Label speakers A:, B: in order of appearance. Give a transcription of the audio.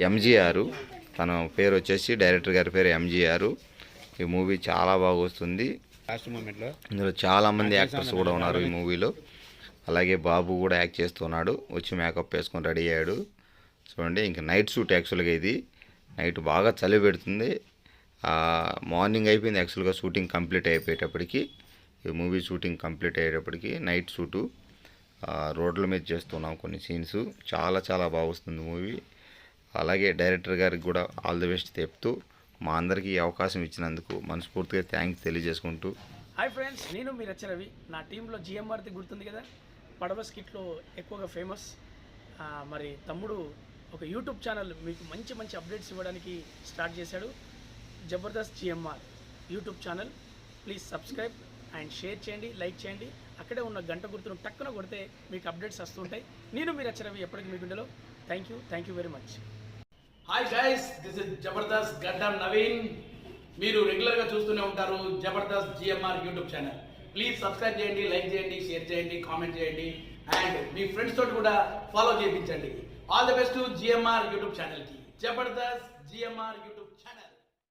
A: ఎంజీఆర్, తన పేరు వచ్చేసి డైరెక్టర్ గారి పేరు ఎంజీఆర్. ఈ మూవీ చాలా బాగా వస్తుంది. ఇందులో చాలామంది యాక్టర్స్ కూడా ఉన్నారు ఈ మూవీలో. అలాగే బాబు కూడా యాక్ట్ చేస్తున్నాడు, వచ్చి మేకప్ వేసుకొని రెడీ అయ్యాడు. చూడండి, ఇంకా నైట్ షూట్ యాక్చువల్గా ఇది. నైట్ బాగా చలి పెడుతుంది. మార్నింగ్ అయిపోయింది యాక్చువల్గా షూటింగ్ కంప్లీట్ అయిపోయేటప్పటికి. ఈ మూవీ షూటింగ్ కంప్లీట్ అయ్యేటప్పటికి నైట్ షూటు రోడ్ల మీద చేస్తున్నాం కొన్ని సీన్స్. చాలా చాలా బాగా వస్తుంది మూవీ. అలాగే డైరెక్టర్ గారికి కూడా ఆల్ ది బెస్ట్ చెప్తూ మా అందరికీ ఈ అవకాశం ఇచ్చినందుకు మనస్ఫూర్తిగా థ్యాంక్స్ తెలియజేసుకుంటూ.
B: హాయ్ ఫ్రెండ్స్, నేను మీ రవి. నా టీంలో జిఎంఆర్ది గుర్తుంది కదా, పడవ స్కిట్లో ఎక్కువగా ఫేమస్. మరి తమ్ముడు ఒక యూట్యూబ్ ఛానల్ మీకు మంచి మంచి అప్డేట్స్ ఇవ్వడానికి స్టార్ట్ చేశాడు. Jabardasth GMR YouTube channel. Please subscribe and share చేయండి, లైక్ చేయండి. అక్కడే ఉన్న గంట గుర్తును టక్కున కొడితే మీకు అప్డేట్స్ వస్తుంటాయి. నేను మీ రవి ఎప్పటికీ మీ గుండెలో. Thank you very much.
C: Hi guys, this is Jabardasth Gaddam Naveen. మీరు రెగ్యులర్గా చూస్తూనే ఉంటారు Jabardasth GMR YouTube channel. Please subscribe చేయండి, లైక్ చేయండి, షేర్ చేయండి, కామెంట్ చేయండి అండ్ మీ ఫ్రెండ్స్ తోటి కూడా ఫాలో చేయించండి. All the best GMR YouTube ఛానల్కి. Jabardasth GMR YouTube channel.